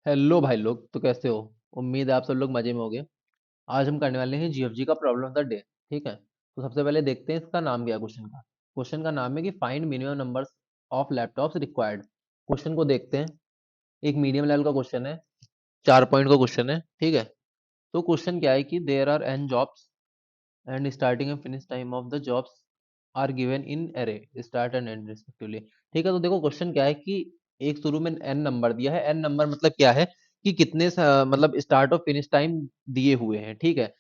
Hello भाई लोग, तो कैसे हो? उम्मीद है आप सब लोग मजे में होगे। आज हम करने वाले हैं जीएफजी का प्रॉब्लम ऑफ द डे। ठीक है, तो सबसे पहले देखते हैं इसका नाम क्या है। क्वेश्चन का नाम है कि find minimum numbers of laptops required. Question को देखते हैं। एक मीडियम लेवल का क्वेश्चन है, 4 पॉइंट का क्वेश्चन है। ठीक है, तो क्वेश्चन क्या है कि there are n jobs and starting and finish time of the jobs are given in array start and end respectively. ठीक है, तो देखो क्वेश्चन क्या है कि एक शुरू में एन नंबर दिया है। एन नंबर मतलब क्या है कि मतलब स्टार्ट और फिनिश टाइम दिए हुए हैं। ठीक है,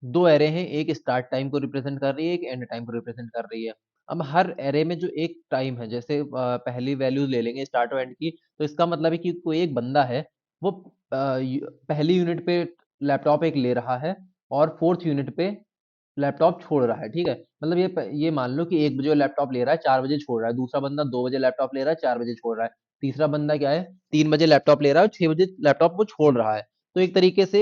दो एरे हैं, एक स्टार्ट टाइम को रिप्रेजेंट कर रही है, एक एंड टाइम को रिप्रेजेंट कर रही है। अब हर एरे में जो एक टाइम है, जैसे पहली वैल्यूज ले लेंगे स्टार्ट और एंड की, तो इसका मतलब है कि कोई एक बंदा है, वो पहली यूनिट पे लैपटॉप एक ले रहा है और फोर्थ यूनिट पे लैपटॉप छोड़ रहा है। ठीक है, मतलब ये मान लो कि 1 बजे लैपटॉप ले रहा है, 4 बजे छोड़ रहा है। दूसरा बंदा 2 बजे लैपटॉप ले रहा है, 4 बजे छोड़ रहा है। तीसरा बंदा क्या है, 3 बजे लैपटॉप ले रहा है और 6 बजे लैपटॉप वो छोड़ रहा है। तो एक तरीके से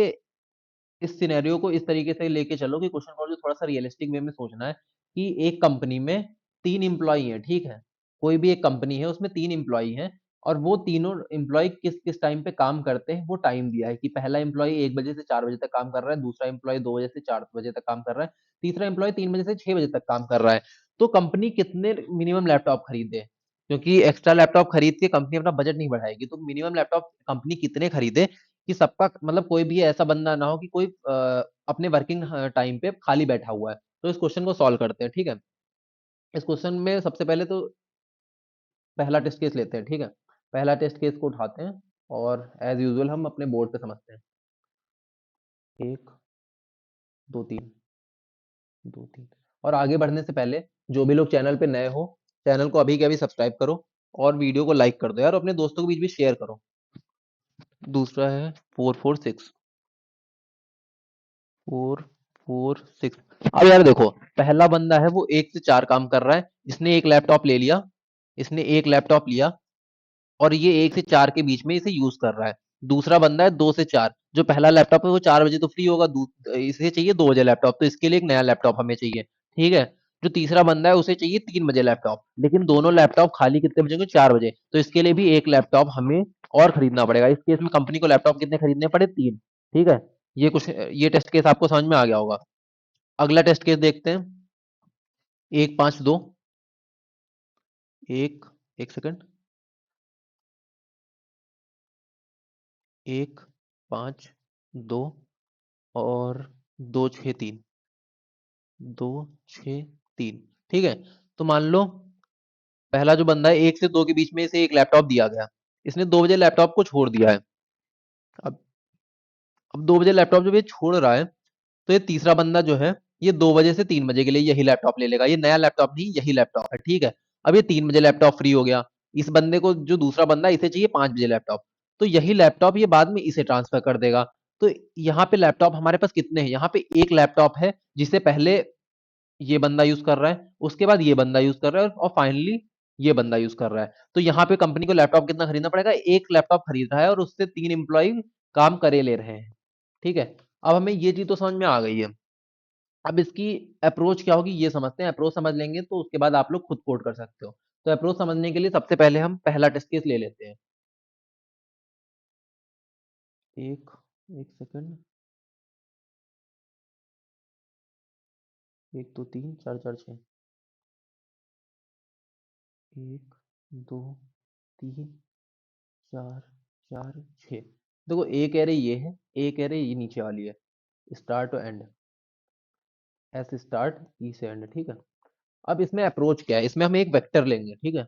इस सिनेरियो को इस तरीके से लेके चलो कि क्वेश्चन को जो थोड़ा सा रियलिस्टिक वे में सोचना है कि एक कंपनी में 3 एम्प्लॉई हैं। ठीक है, कोई भी एक कंपनी है, उसमें 3 एम्प्लॉई हैं और वो तीनों एम्प्लॉय किस किस टाइम पे काम करते हैं वो टाइम दिया है कि पहला एम्प्लॉय 1 बजे से 4 बजे तक काम कर रहा है, दूसरा एम्प्लॉय 2 बजे से 4 बजे तक काम कर रहा है, तीसरा एम्प्लॉय 3 बजे से 6 बजे तक काम कर रहा है। तो कंपनी कितने मिनिमम लैपटॉप खरीदे, क्योंकि एक्स्ट्रा लैपटॉप खरीद के कंपनी अपना बजट नहीं बढ़ाएगी, तो मिनिमम लैपटॉप कंपनी कितने खरीदे कि सबका मतलब कोई भी ऐसा बंदा ना हो कि कोई अपने वर्किंग टाइम पे खाली बैठा हुआ है। तो इस क्वेश्चन को सॉल्व करते हैं। ठीक है, इस क्वेश्चन में सबसे पहले तो पहला टेस्ट केस लेते हैं। ठीक है, पहला टेस्ट केस को उठाते हैं और एज यूजुअल हम अपने बोर्ड पे समझते हैं। 1 2 3, 2 3। और आगे बढ़ने से पहले जो भी लोग चैनल पे नए हो, चैनल को अभी के अभी सब्सक्राइब करो और वीडियो को लाइक कर दो यार, अपने दोस्तों के बीच भी शेयर करो। दूसरा है 4 4 6, 4 4 6। अब यार देखो, पहला बंदा है वो 1 से 4 काम कर रहा है, इसने एक लैपटॉप ले लिया, इसने एक लैपटॉप लिया और ये 1 से 4 के बीच में इसे यूज कर रहा है। दूसरा बंदा है 2 से 4, जो पहला लैपटॉप है वो 4 बजे तो फ्री होगा, इसे चाहिए 2 बजे लैपटॉप, तो इसके लिए एक नया लैपटॉप हमें चाहिए। ठीक है, जो तीसरा बंदा है उसे चाहिए 3 बजे लैपटॉप, लेकिन दोनों लैपटॉप खाली कितने बजेंगे, 4 बजे, तो इसके लिए भी एक लैपटॉप हमें और खरीदना पड़ेगा। इस केस में कंपनी को लैपटॉप कितने खरीदने पड़े, 3। ठीक है, ये टेस्ट केस आपको समझ में आ गया होगा। अगला टेस्ट केस देखते हैं। 1 5 2, एक एक सेकंड, 1 5 2 और 2 6 3, 2 6 3। ठीक है, तो मान लो पहला जो बंदा है 1 से 2 के बीच में इसे एक लैपटॉप दिया गया, इसने 2 बजे लैपटॉप को छोड़ दिया है। अब अब 2 बजे लैपटॉप जब ये छोड़ रहा है, तो ये तीसरा बंदा जो है, ये 2 बजे से 3 बजे के लिए यही लैपटॉप ले लेगा। ये नया लैपटॉप नहीं, यही लैपटॉप है। ठीक है, अब ये 3 बजे लैपटॉप फ्री हो गया, इस बंदे को जो दूसरा बंदा है, इसे चाहिए 5 बजे लैपटॉप, तो यही लैपटॉप ये बाद में इसे ट्रांसफर कर देगा। तो यहाँ पे लैपटॉप हमारे पास कितने हैं, यहाँ पे एक लैपटॉप है जिसे पहले ये बंदा यूज कर रहा है, उसके बाद ये बंदा यूज कर रहा है और फाइनली ये बंदा यूज कर रहा है। तो यहाँ पे कंपनी को लैपटॉप कितना खरीदना पड़ेगा, एक लैपटॉप खरीद रहा है और उससे 3 एम्प्लॉय काम करे ले रहे हैं। ठीक है, अब हमें ये चीज तो समझ में आ गई है। अब इसकी अप्रोच क्या होगी ये समझते हैं। अप्रोच समझ लेंगे तो उसके बाद आप लोग खुद कोड कर सकते हो। तो अप्रोच समझने के लिए सबसे पहले हम पहला टेस्ट केस ले लेते हैं। एक एक सेकंड, 1 2 3 4 4 6, 1 2 3 4 4 6। देखो एक एरे ये है, एक एरे ये नीचे वाली है, स्टार्ट और एंड, एस स्टार्ट ई से एंड। ठीक है, अब इसमें अप्रोच क्या है, इसमें हम एक वेक्टर लेंगे। ठीक है,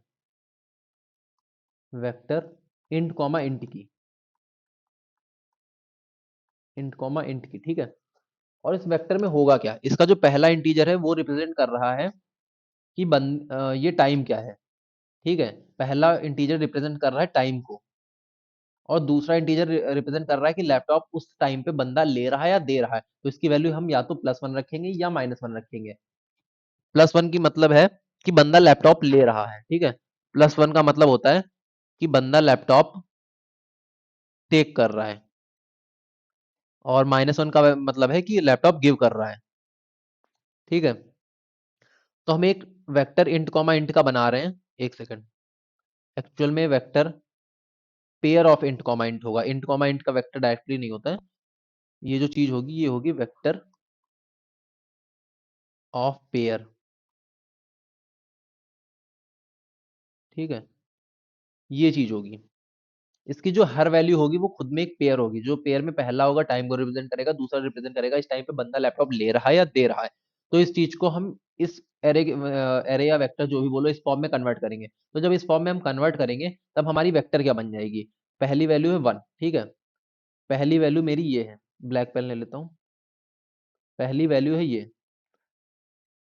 वेक्टर इंट कॉमा इंट की, इंट कॉमा इंट की। ठीक है, और इस वेक्टर में होगा क्या, इसका जो पहला इंटीजर है वो रिप्रेजेंट कर रहा है कि ये टाइम क्या है। ठीक है, पहला इंटीजर रिप्रेजेंट कर रहा है टाइम को, और दूसरा इंटीजर रिप्रेजेंट कर रहा है कि लैपटॉप उस टाइम पे बंदा ले रहा है या दे रहा है। तो इसकी वैल्यू हम या तो +1 रखेंगे या -1 रखेंगे। +1 की मतलब है कि बंदा लैपटॉप ले रहा है। ठीक है, +1 का मतलब होता है कि बंदा लैपटॉप टेक कर रहा है, और -1 का मतलब है कि लैपटॉप गिव कर रहा है। ठीक है, तो हम एक वेक्टर इंट कॉमा इंट का बना रहे हैं। एक सेकंड, एक्चुअल में vector pair of int comma int होगा। इंट कॉमा इंट का वेक्टर डायरेक्टली नहीं होता है। ये जो चीज होगी ये होगी वेक्टर ऑफ पेयर। ठीक है, ये चीज होगी। इसकी जो हर वैल्यू होगी वो खुद में एक पेयर होगी। जो पेयर में पहला होगा टाइम को रिप्रेजेंट करेगा, दूसरा रिप्रेजेंट करेगा इस टाइम पे बंदा लैपटॉप ले रहा है या दे रहा है। तो इस चीज को हम इस एरे या वेक्टर जो भी बोलो इस फॉर्म में कन्वर्ट करेंगे। तो जब इस फॉर्म में हम कन्वर्ट करेंगे तब हमारी वेक्टर क्या बन जाएगी। पहली वैल्यू है 1, ठीक है। पहली वैल्यू मेरी ये है, ब्लैक पेन ले लेता हूँ। पहली वैल्यू है ये,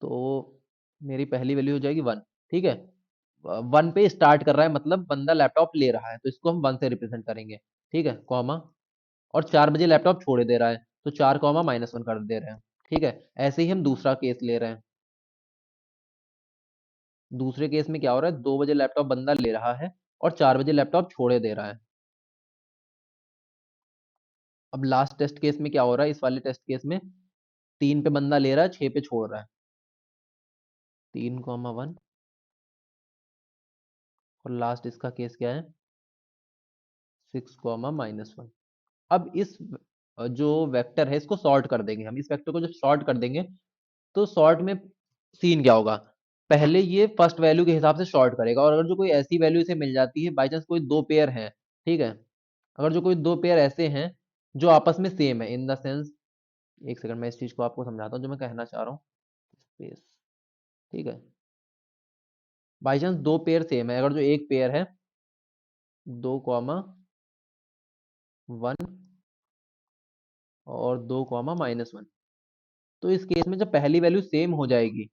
तो मेरी पहली वैल्यू हो जाएगी 1, ठीक है। 1 पे स्टार्ट कर रहा है मतलब बंदा लैपटॉप ले रहा है, तो इसको हम 1 से रिप्रेजेंट करेंगे, ठीक है, कॉमा। और 4 बजे लैपटॉप छोड़े दे रहा है, तो 4 कॉमा -1 कर दे रहे हैं, ठीक है। ऐसे ही हम दूसरा केस ले रहे हैं। दूसरे केस में क्या हो रहा है, 2 बजे लैपटॉप बंदा ले रहा है और 4 बजे लैपटॉप छोड़े दे रहा है। अब लास्ट टेस्ट केस में क्या हो रहा है, इस वाले टेस्ट केस में 3 पे बंदा ले रहा है, 6 पे छोड़ रहा है। 3,1 और लास्ट इसका केस क्या है, 6,-1। अब इस जो वेक्टर है इसको सॉर्ट कर देंगे हम। इस वेक्टर को जब सॉर्ट कर देंगे तो सॉर्ट में सीन क्या होगा, पहले ये फर्स्ट वैल्यू के हिसाब से सॉर्ट करेगा। और अगर जो कोई ऐसी वैल्यू इसे मिल जाती है, बाई चांस कोई दो पेयर हैं, ठीक है, अगर जो कोई दो पेयर ऐसे हैं जो आपस में सेम है इन द सेंस, एक सेकंड मैं इस चीज को आपको समझाता हूँ जो मैं कहना चाह रहा हूँ। स्पेस, ठीक है। बाई चांस दो पेयर सेम है, अगर जो एक पेयर है 2,1 और 2,-1, तो इस केस में जब पहली वैल्यू सेम हो जाएगी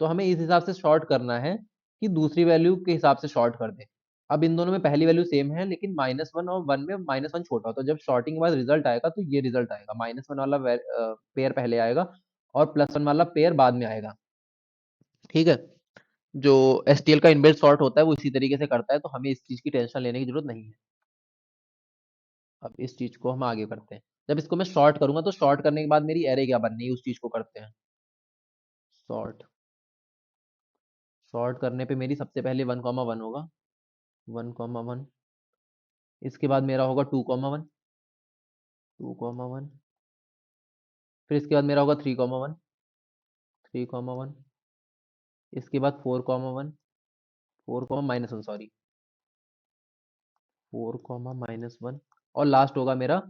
तो हमें इस हिसाब से शॉर्ट करना है कि दूसरी वैल्यू के हिसाब से शॉर्ट कर दें। अब इन दोनों में पहली वैल्यू सेम है लेकिन -1 और 1 में -1 छोटा हो, तो जब शॉर्टिंग के बाद रिजल्ट आएगा तो ये रिजल्ट आएगा, -1 वाला पेयर पहले आएगा और +1 वाला पेयर बाद में आएगा, ठीक है। जो एसटीएल का इनबिल्ट सॉर्ट होता है वो इसी तरीके से करता है, तो हमें इस चीज की टेंशन लेने की जरूरत नहीं है। अब इस चीज को हम आगे करते हैं। जब इसको मैं शॉर्ट करूंगा तो शॉर्ट करने के बाद मेरी एरे क्या बननी है उस चीज को करते हैं। शॉर्ट, शॉर्ट करने पे मेरी सबसे पहले 1,1 होगा, 1,1। इसके बाद मेरा होगा 2,1, 2,1। फिर इसके बाद मेरा होगा 3,1, 3,1। इसके बाद 4,1, 4,-1 सॉरी, 4,-1। और लास्ट होगा मेरा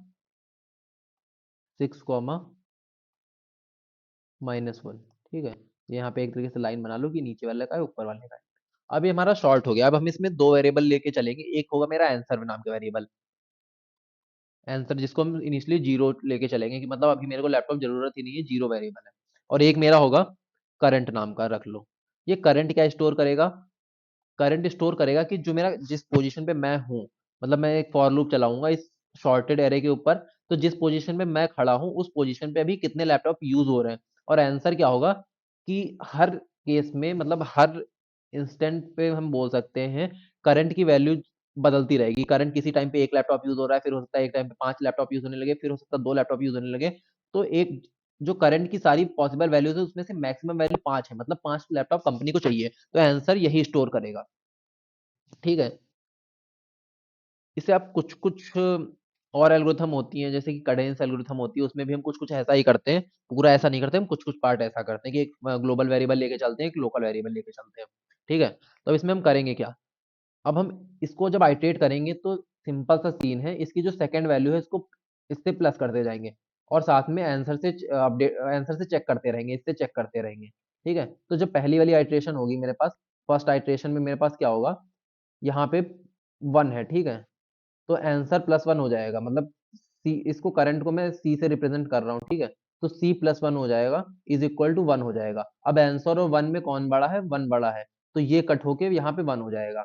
6,-1, ठीक है। ये यहाँ पे एक तरीके से लाइन बना लो कि नीचे वाले का है ऊपर वाले का है। अब ये हमारा शॉर्ट हो गया। अब हम इसमें दो वेरिएबल लेके चलेंगे। एक होगा मेरा आंसर नाम का वेरिएबल, आंसर जिसको हम इनिशियली जीरो लेके चलेंगे कि मतलब अभी मेरे को लैपटॉप जरूरत ही नहीं है, जीरो वेरिएबल है। और एक मेरा होगा करंट नाम का, रख लो। ये करंट क्या स्टोर करेगा, करंट स्टोर करेगा कि जो मेरा जिस पोजीशन पे मैं हूँ, मतलब मैं एक फॉर लूप चलाऊंगा इस शॉर्टेड एरे के ऊपर, तो जिस पोजीशन पे मैं खड़ा हूँ उस पोजीशन पे अभी कितने लैपटॉप यूज हो रहे हैं। और आंसर क्या होगा कि हर केस में मतलब हर इंस्टेंट पे हम बोल सकते हैं करंट की वैल्यू बदलती रहेगी। करंट किसी टाइम पे एक लैपटॉप यूज हो रहा है, फिर हो सकता है एक टाइम पे 5 लैपटॉप यूज होने लगे, फिर हो सकता है 2 लैपटॉप यूज होने लगे। तो एक जो करंट की सारी पॉसिबल वैल्यूज है उसमें से मैक्सिमम वैल्यू 5 है, मतलब 5 लैपटॉप कंपनी को चाहिए, तो आंसर यही स्टोर करेगा, ठीक है। इसे आप कुछ कुछ और एल्गोरिथम होती हैं जैसे कि कैडेंस एल्गोरिथम होती है, उसमें भी हम कुछ कुछ ऐसा ही करते हैं। पूरा ऐसा नहीं करते हम, कुछ कुछ पार्ट ऐसा करते हैं कि एक ग्लोबल वेरिएबल लेके चलते हैं, एक लोकल वेरिएबल लेके चलते हैं, ठीक है। तो अब इसमें हम करेंगे क्या, अब हम इसको जब आइटरेट करेंगे तो सिंपल सा सीन है, इसकी जो सेकंड वैल्यू है इसको इससे प्लस करते जाएंगे और साथ में आंसर से अपडेट, आंसर से चेक करते रहेंगे, इससे चेक करते रहेंगे, ठीक है। तो जब पहली वाली आइटरेशन होगी मेरे पास, फर्स्ट आइटरेशन में मेरे पास क्या होगा, यहाँ पे 1 है, ठीक है। तो आंसर +1 हो जाएगा, मतलब सी, इसको करंट को मैं सी से रिप्रेजेंट कर रहा हूँ, ठीक है। तो C+1 हो जाएगा इज इक्वल टू 1 हो जाएगा। अब आंसर और 1 में कौन बड़ा है, 1 बड़ा है, तो ये कट होके यहाँ पे 1 हो जाएगा।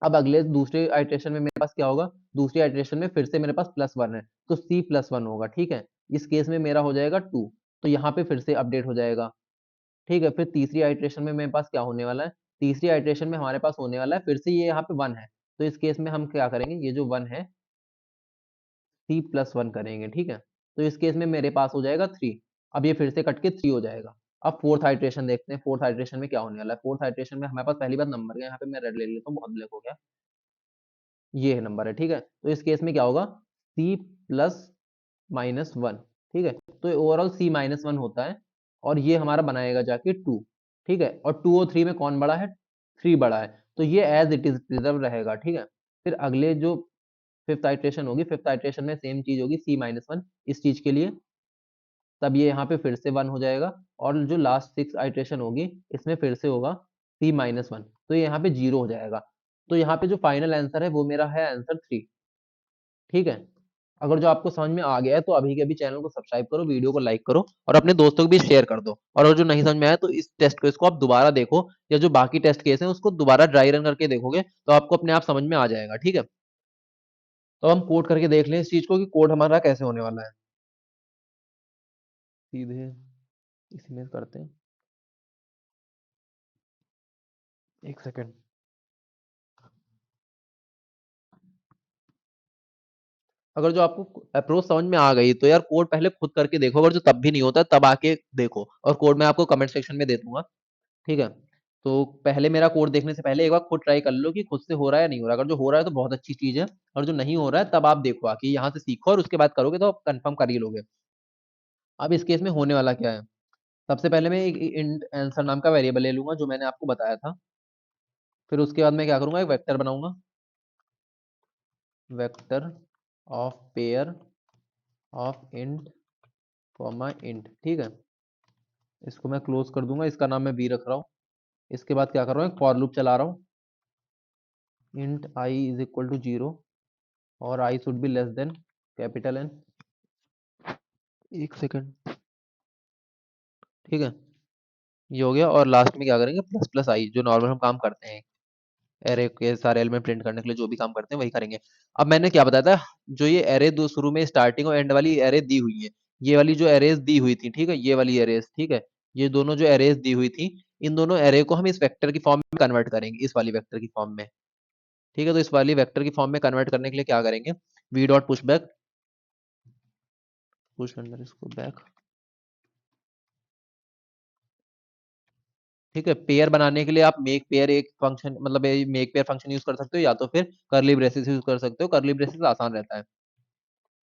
अब अगले दूसरे आइट्रेशन में मेरे पास क्या होगा, दूसरी आइट्रेशन में फिर से मेरे पास +1 है, तो C+1 होगा, ठीक है। इस केस में मेरा हो जाएगा 2, तो यहाँ पे फिर से अपडेट हो जाएगा, ठीक है। फिर तीसरी आइट्रेशन में मेरे पास क्या होने वाला है, तीसरी आइट्रेशन में हमारे पास होने वाला है फिर से ये यहाँ पे 1 है, तो इस केस में हम क्या करेंगे, ये जो 1 है C+1 करेंगे, ठीक है। तो इस केस में मेरे पास हो जाएगा 3। अब ये फिर से कट के 3 हो जाएगा। अब फोर्थ आइट्रेशन देखते हैं, फोर्थ आइट्रेशन में क्या होने वाला है। फोर्थ आइट्रेशन में हमारे पास पहली बार नंबर है, यहाँ पे मैं रेड ले लेता हूँ, बहुत ब्लैक हो गया। ये नंबर है, ठीक है। तो इस केस में क्या होगा, c प्लस माइनस वन, ठीक है। तो ओवरऑल c माइनस वन होता है, और ये हमारा बनाएगा जाके टू, ठीक है। और टू और थ्री में कौन बड़ा है, थ्री बड़ा है, तो ये एज इट इज प्रिजर्व रहेगा, ठीक है। फिर अगले जो फिफ्थ आइट्रेशन होगी, फिफ्थ आइट्रेशन में सेम चीज होगी, c माइनस वन इस चीज के लिए, तब ये यहाँ पे फिर से वन हो जाएगा। और जो लास्ट सिक्स आइट्रेशन होगी, इसमें फिर से होगा c माइनस वन, तो ये यहाँ पे जीरो हो जाएगा। तो यहाँ पे जो फाइनल आंसर है वो मेरा है आंसर थ्री, ठीक है। अगर जो आपको समझ में आ गया है तो अभी के अभी चैनल को सब्सक्राइब करो, वीडियो को लाइक करो, और अपने दोस्तों को भी शेयर कर दो। और अगर जो नहीं समझ में आया तो इस टेस्ट को इसको आप दोबारा देखो, या जो बाकी टेस्ट केस हैं उसको दोबारा ड्राई रन करके देखोगे तो आपको अपने आप समझ में आ जाएगा, ठीक है। तो हम कोड करके देख लें इस चीज को कि कोड हमारा कैसे होने वाला है। सीधे इसी में करते हैं, एक सेकेंड। अगर जो आपको अप्रोच समझ में आ गई तो यार कोड पहले खुद करके देखो, अगर जो तब भी नहीं होता तब आके देखो, और कोड मैं आपको कमेंट सेक्शन में दे दूंगा, ठीक है। तो पहले मेरा कोड देखने से पहले एक बार खुद ट्राई कर लो कि खुद से हो रहा है या नहीं हो रहा है। अगर जो हो रहा है तो बहुत अच्छी चीज है, और जो नहीं हो रहा है तब आप देखो आके यहाँ से सीखो, और उसके बाद करोगे तो आप कंफर्म कर ही लोगे। अब इस केस में होने वाला क्या है, सबसे पहले मैं एक इंट आंसर नाम का वेरिएबल ले लूंगा जो मैंने आपको बताया था। फिर उसके बाद मैं क्या करूंगा, एक वेक्टर बनाऊंगा, vector of pair of int comma int, ठीक है। इसको मैं क्लोज कर दूंगा, इसका नाम मैं बी रख रहा हूँ। इसके बाद क्या कर रहा हूँ, एक फॉर लूप चला रहा हूँ, int i is equal to zero, और i should be less than capital N, एक सेकंड, ठीक है। ये हो गया, और लास्ट में क्या करेंगे, प्लस प्लस आई, जो नॉर्मल हम काम करते हैं एरे के सारे एलिमेंट प्रिंट करने के लिए जो भी काम करते हैं वही करेंगे। अब मैंने क्या बताया था, जो ये एरे दो शुरू में स्टार्टिंग और एंड वाली एरे दी हुई है, ये वाली जो एरेज दी हुई थी, ठीक है, ये वाली एरेज, ठीक है, ये दोनों जो एरेज दी हुई थी, इन दोनों एरे को हम इस वेक्टर की फॉर्म में कन्वर्ट करेंगे, इस वाली वेक्टर की फॉर्म में, ठीक है। तो इस वाली वेक्टर की फॉर्म में कन्वर्ट करने के लिए क्या करेंगे, V dot push back, push under इसको बैक, ठीक है। पेयर बनाने के लिए आप मेक पेयर एक फंक्शन, मतलब मेक पेयर फंक्शन यूज कर सकते हो, या तो फिर करली ब्रेसेस यूज कर सकते हो, करली ब्रेसेस आसान रहता है।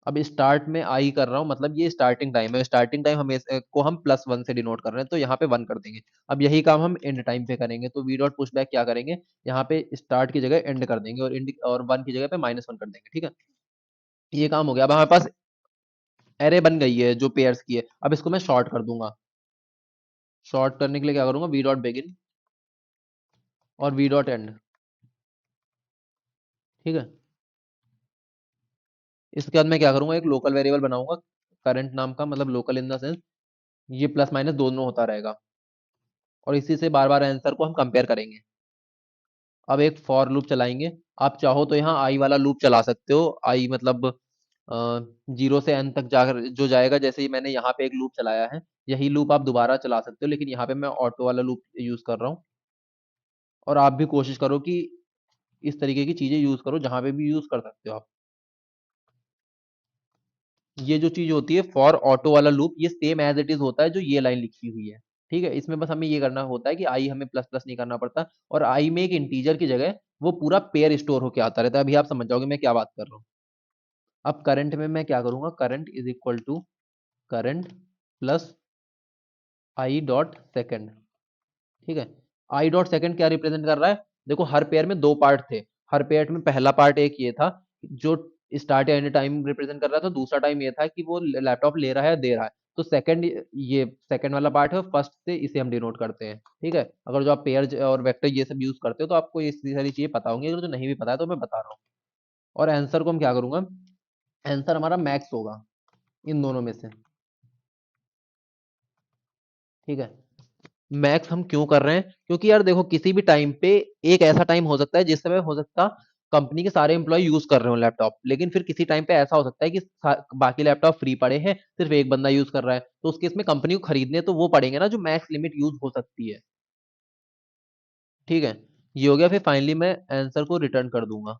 अब स्टार्ट में आई कर रहा हूँ, मतलब ये स्टार्टिंग टाइम है, स्टार्टिंग टाइम हम को हम प्लस वन से डिनोट कर रहे हैं, तो यहाँ पे वन कर देंगे। अब यही काम हम एंड टाइम पे करेंगे, तो वी डॉट पुश बैक क्या करेंगे, यहाँ पे स्टार्ट की जगह एंड कर देंगे, और एंड और वन की जगह पे माइनस वन कर देंगे, ठीक है। ये काम हो गया। अब हमारे पास एरे बन गई है जो पेयर्स की है, अब इसको मैं शॉर्ट कर दूंगा। शॉर्ट करने के लिए क्या करूंगा, वी डॉट बिगिन और वी डॉट एंड, ठीक है। इसके बाद मैं क्या करूंगा, एक लोकल वेरिएबल बनाऊंगा करंट नाम का, मतलब लोकल इन द सेंस ये प्लस माइनस दोनों होता रहेगा, और इसी से बार बार आंसर को हम कंपेयर करेंगे। अब एक फॉर लूप चलाएंगे, आप चाहो तो यहाँ आई वाला लूप चला सकते हो, आई मतलब जीरो से एन तक जाकर जो जाएगा, जैसे ही मैंने यहाँ पे एक लूप चलाया है, यही लूप आप दोबारा चला सकते हो, लेकिन यहाँ पे मैं ऑटो वाला लूप यूज कर रहा हूँ। और आप भी कोशिश करो कि इस तरीके की चीजें यूज करो, जहां पे भी यूज कर सकते हो आप। ये जो चीज होती है फॉर ऑटो वाला लूप, ये सेम एज इट इज होता है जो ये लाइन लिखी हुई है, ठीक है। इसमें बस हमें ये करना होता है कि आई हमें प्लस प्लस नहीं करना पड़ता, और आई में एक इंटीजर की जगह वो पूरा पेयर स्टोर होके आता रहता है। अभी आप समझ जाओगे मैं क्या बात कर रहा हूँ। अब करंट में मैं क्या करूंगा, current is equal to current plus i dot second, ठीक है। आई डॉट सेकेंड क्या रिप्रेजेंट कर रहा है, देखो हर पेयर में दो पार्ट थे, हर पेयर में पहला पार्ट एक ये था जो स्टार्ट या एंड टाइम रिप्रेजेंट कर रहा था, दूसरा टाइम ये था कि वो लैपटॉप ले रहा है दे रहा है। तो सेकंड, ये सेकंड वाला पार्ट है, फर्स्ट से इसे हम डिनोट करते हैं, ठीक है। अगर जो आप पेयर और वेक्टर ये सब यूज करते हो तो आपको ये सारी चीजें पता होंगी, अगर जो नहीं भी पता है तो मैं बता रहा हूँ। और आंसर को हम क्या करूंगा, आंसर हमारा मैक्स होगा इन दोनों में से, ठीक है। मैक्स हम क्यों कर रहे हैं, क्योंकि यार देखो किसी भी टाइम पे एक ऐसा टाइम हो सकता है जिस समय हो सकता कंपनी के सारे एम्प्लॉय यूज कर रहे हो लैपटॉप, लेकिन फिर किसी टाइम पे ऐसा हो सकता है कि बाकी लैपटॉप फ्री पड़े हैं, सिर्फ एक बंदा यूज कर रहा है, तो उस केस में कंपनी को खरीदने तो वो पड़ेंगे ना जो मैक्स लिमिट यूज हो सकती है, ठीक है। ये हो गया, फिर फाइनली मैं आंसर को रिटर्न कर दूंगा,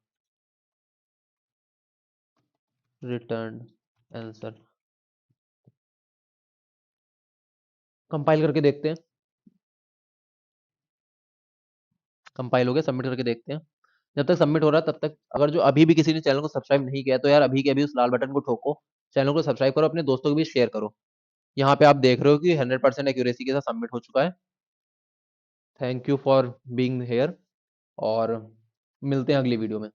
रिटर्न आंसर। कंपाइल करके देखते हैं, कंपाइल हो गया, सबमिट करके देखते हैं। जब तक सबमिट हो रहा है तब तक, अगर जो अभी भी किसी ने चैनल को सब्सक्राइब नहीं किया है तो यार अभी के अभी उस लाल बटन को ठोको, चैनल को सब्सक्राइब करो, अपने दोस्तों को भी शेयर करो। यहाँ पे आप देख रहे हो कि 100% एक्यूरेसी के साथ सबमिट हो चुका है। Thank you for being here, और मिलते हैं अगली वीडियो में।